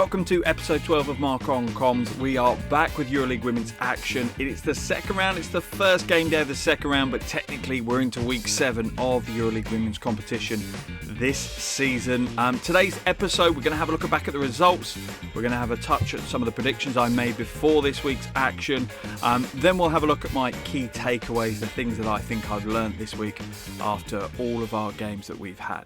welcome to episode 12 of Mark on Comms. We are back with Euroleague Women's action. It's the second round, it's the first game day of the second round, but technically we're into week 7 of the Euroleague Women's competition this season. Today's episode, we're going to have a look back at the results. We're going to have a touch at some of the predictions I made before this week's action. Then we'll have a look at my key takeaways, the things that I think I've learned this week after all of our games that we've had.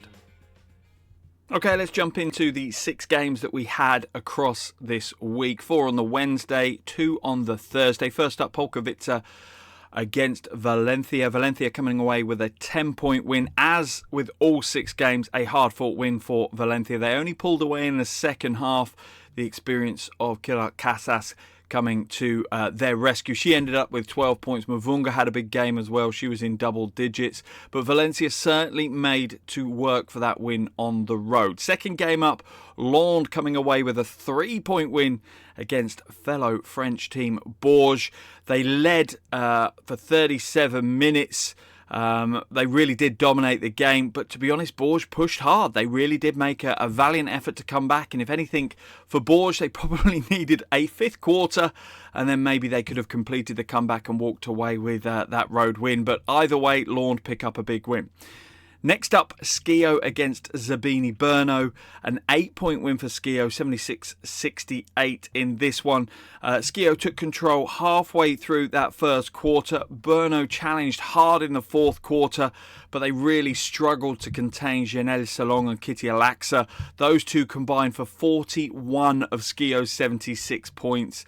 Okay, let's jump into the 6 games that we had across this week. 4 on the Wednesday, 2 on the Thursday. First up, Polkowice against Valencia. Valencia coming away with a 10-point win. As with all 6 games, a hard-fought win for Valencia. They only pulled away in the second half. The experience of Killer Casas coming to their rescue. She ended up with 12 points. Mavunga had a big game as well. She was in double digits. But Valencia certainly made to work for that win on the road. Second game up, Lens coming away with a 3-point win against fellow French team Bourges. They led for 37 minutes. They really did dominate the game, but to be honest, Bourges pushed hard. They really did make a valiant effort to come back, and if anything, for Bourges, they probably needed a 5th quarter, and then maybe they could have completed the comeback and walked away with that road win. But either way, Lens pick up a big win. Next up, Skio against Zabini Brno. An 8-point win for Skio, 76-68 in this one. Skio took control halfway through that first quarter. Brno challenged hard in the fourth quarter, but they really struggled to contain Janelle Salong and Kitty Alaxa. Those two combined for 41 of Skio's 76 points.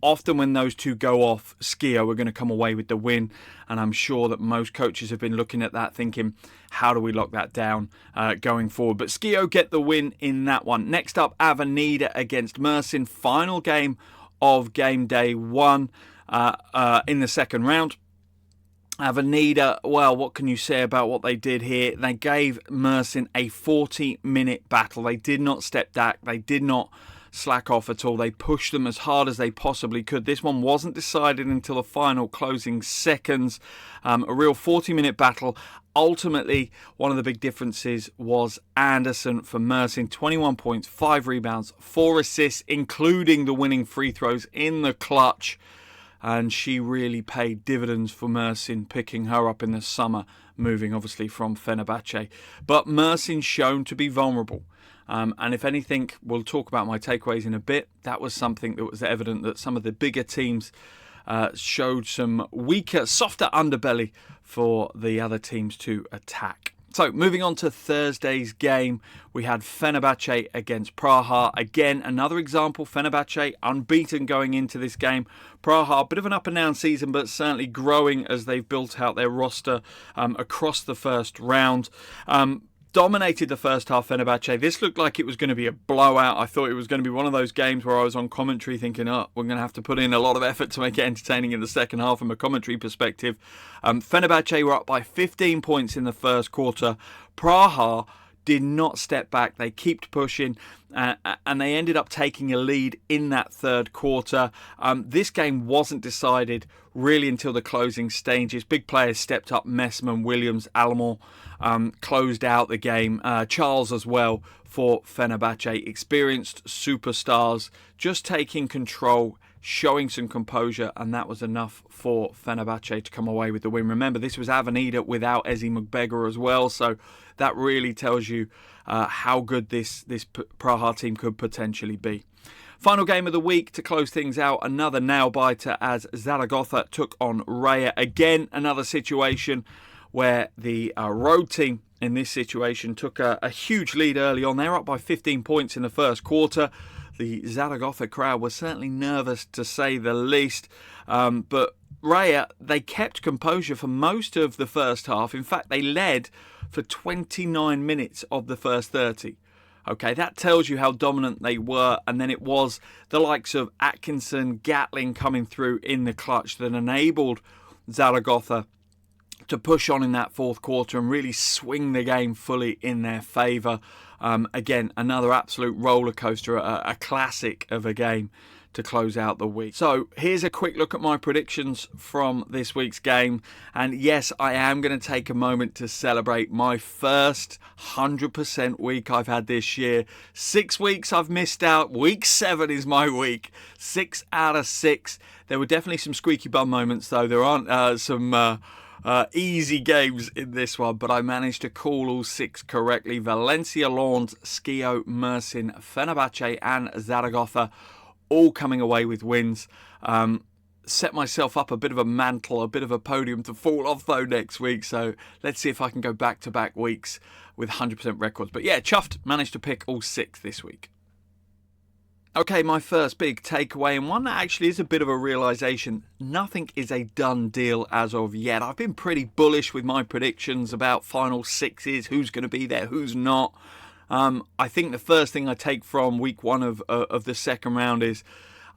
Often when those two go off, Skio are going to come away with the win. And I'm sure that most coaches have been looking at that thinking, how do we lock that down going forward? But Skio get the win in that one. Next up, Avenida against Mersin. Final game of game day 1 in the second round. Avenida, well, what can you say about what they did here? They gave Mersin a 40-minute battle. They did not step back. They did not slack off at all. They pushed them as hard as they possibly could. This one wasn't decided until the final closing seconds. A real 40-minute battle. Ultimately, one of the big differences was Anderson for Mersin. 21 points, 5 rebounds, 4 assists, including the winning free throws in the clutch. And she really paid dividends for Mersin, picking her up in the summer, moving obviously from Fenerbahce. But Mersin shown to be vulnerable. And if anything, we'll talk about my takeaways in a bit. That was something that was evident that some of the bigger teams showed some weaker, softer underbelly for the other teams to attack. So moving on to Thursday's game, we had Fenerbahce against Praha. Again, another example, Fenerbahce unbeaten going into this game. Praha, a bit of an up and down season, but certainly growing as they've built out their roster across the first round. Dominated the first half, Fenerbahce. This looked like it was going to be a blowout. I thought it was going to be one of those games where I was on commentary thinking, we're going to have to put in a lot of effort to make it entertaining in the second half from a commentary perspective. Fenerbahce were up by 15 points in the first quarter. Praha did not step back. They kept pushing and they ended up taking a lead in that third quarter. This game wasn't decided really until the closing stages. Big players stepped up. Messman, Williams, Alamo closed out the game. Charles as well for Fenerbahce. Experienced superstars just taking control, showing some composure, and that was enough for Fenerbahce to come away with the win. Remember, this was Avenida without Ezi Mugbega as well, so that really tells you how good this Praha team could potentially be. Final game of the week to close things out, another nail-biter as Zaragoza took on Raya. Again, another situation where the road team in this situation took a huge lead early on. They were up by 15 points in the first quarter. The Zaragoza crowd was certainly nervous to say the least, but Raya, they kept composure for most of the first half. In fact, they led for 29 minutes of the first 30. Okay, that tells you how dominant they were, and then it was the likes of Atkinson, Gatling coming through in the clutch that enabled Zaragoza to push on in that fourth quarter and really swing the game fully in their favour. Again, another absolute roller coaster, a classic of a game to close out the week. So here's a quick look at my predictions from this week's game. And yes, I am going to take a moment to celebrate my first 100% week I've had this year. 6 weeks I've missed out. Week 7 is my week. 6 out of 6. There were definitely some squeaky bum moments, though. There aren't some easy games in this one, but I managed to call all 6 correctly. Valencia, Lens, Skio, Mersin, Fenerbahce and Zaragoza all coming away with wins. Set myself up a bit of a mantle, a bit of a podium to fall off though next week. So let's see if I can go back-to-back weeks with 100% records. But yeah, chuffed, managed to pick all 6 this week. Okay, my first big takeaway, and one that actually is a bit of a realisation. Nothing is a done deal as of yet. I've been pretty bullish with my predictions about final 6s, who's going to be there, who's not. I think the first thing I take from week 1 of the second round is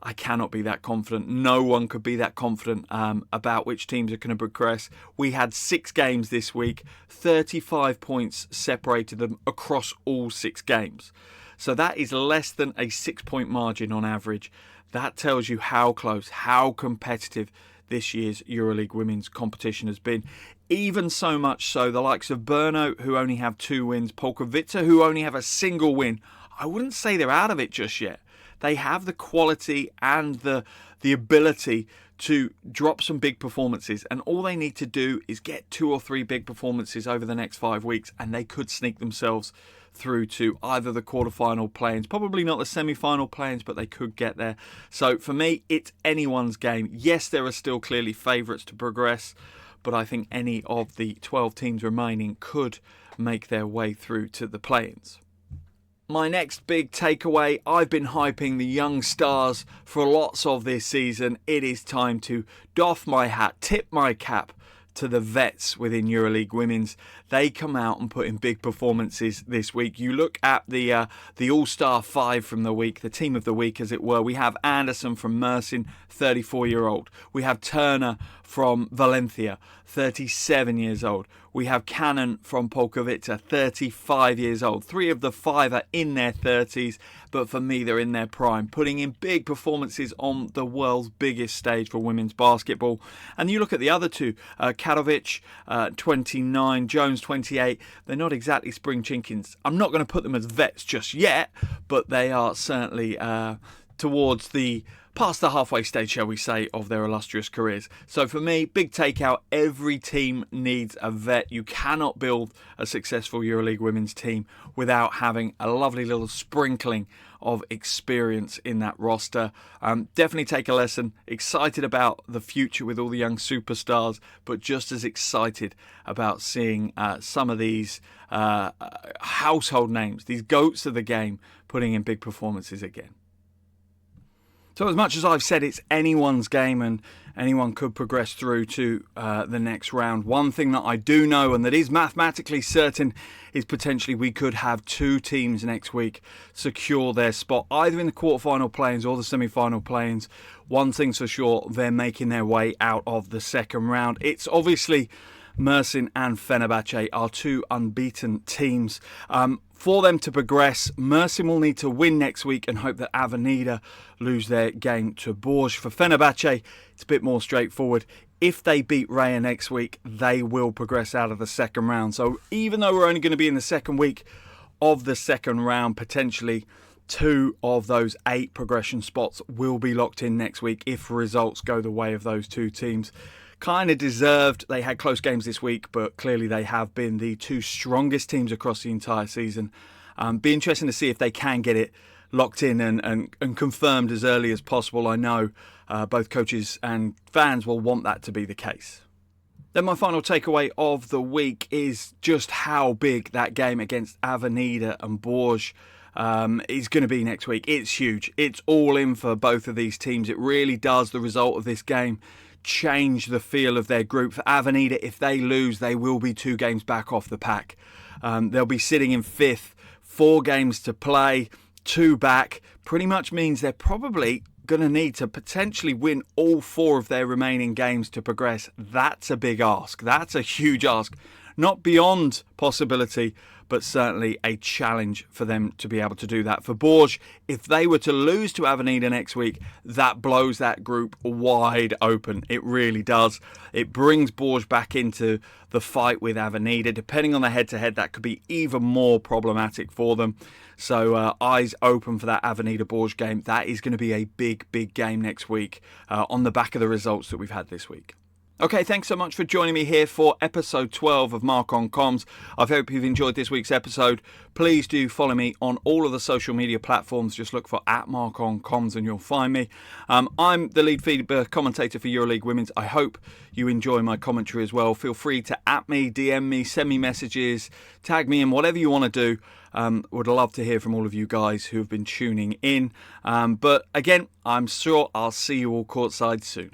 I cannot be that confident. No one could be that confident about which teams are going to progress. We had 6 games this week. 35 points separated them across all 6 games. So that is less than a 6-point margin on average. That tells you how close, how competitive this year's Euroleague Women's competition has been. Even so much so, the likes of Brno, who only have 2 wins, Polkowice, who only have a single win, I wouldn't say they're out of it just yet. They have the quality and the ability to drop some big performances, and all they need to do is get 2 or 3 big performances over the next 5 weeks, and they could sneak themselves through to either the quarterfinal play-ins, probably not the semi-final play-ins, but they could get there. So for me, it's anyone's game. Yes, there are still clearly favourites to progress, but I think any of the 12 teams remaining could make their way through to the play-ins. My next big takeaway, I've been hyping the young stars for lots of this season. It is time to doff my hat, tip my cap to the vets within Euroleague Women's. They come out and put in big performances this week. You look at the All-Star 5 from the week, the team of the week as it were. We have Anderson from Mersin, 34-year-old. We have Turner from Valencia, 37 years old. We have Cannon from Polkowice, 35 years old. 3 of the 5 are in their 30s, but for me, they're in their prime, putting in big performances on the world's biggest stage for women's basketball. And you look at the other 2, Karovic, 29, Jones, 28. They're not exactly spring chickens. I'm not going to put them as vets just yet, but they are certainly towards past the halfway stage, shall we say, of their illustrious careers. So for me, big takeout, every team needs a vet. You cannot build a successful Euroleague Women's team without having a lovely little sprinkling of experience in that roster. Definitely take a lesson. Excited about the future with all the young superstars, but just as excited about seeing some of these household names, these goats of the game, putting in big performances again. So as much as I've said it's anyone's game and anyone could progress through to the next round, one thing that I do know and that is mathematically certain is potentially we could have 2 teams next week secure their spot either in the quarterfinal play-ins or the semi-final play-ins. One thing's for sure, they're making their way out of the second round. It's obviously Mersin and Fenerbahce are 2 unbeaten teams. For them to progress, Mersin will need to win next week and hope that Avenida lose their game to Bourges. For Fenerbahce, it's a bit more straightforward. If they beat Raya next week, they will progress out of the second round. So even though we're only going to be in the second week of the second round, potentially 2 of those 8 progression spots will be locked in next week if results go the way of those 2 teams. Kind of deserved. They had close games this week, but clearly they have been the 2 strongest teams across the entire season. Be interesting to see if they can get it locked in and confirmed as early as possible. I know both coaches and fans will want that to be the case. Then my final takeaway of the week is just how big that game against Avenida and Bourges is going to be next week. It's huge. It's all in for both of these teams. It really does. The result of this game change the feel of their group. For Avenida, if they lose, they will be 2 games back off the pack. They'll be sitting in 5th, 4 games to play, 2 back. Pretty much means they're probably going to need to potentially win all 4 of their remaining games to progress. That's a big ask. That's a huge ask. Not beyond possibility, but certainly a challenge for them to be able to do that. For Bourges, if they were to lose to Avenida next week, that blows that group wide open. It really does. It brings Bourges back into the fight with Avenida. Depending on the head-to-head, that could be even more problematic for them. So eyes open for that Avenida Bourges game. That is going to be a big, big game next week on the back of the results that we've had this week. Okay, thanks so much for joining me here for episode 12 of Mark on Comms. I hope you've enjoyed this week's episode. Please do follow me on all of the social media platforms. Just look for @MarkOnComms and you'll find me. I'm the lead feeder commentator for Euroleague Women's. I hope you enjoy my commentary as well. Feel free to @me, DM me, send me messages, tag me in, whatever you want to do. Would love to hear from all of you guys who have been tuning in. But again, I'm sure I'll see you all courtside soon.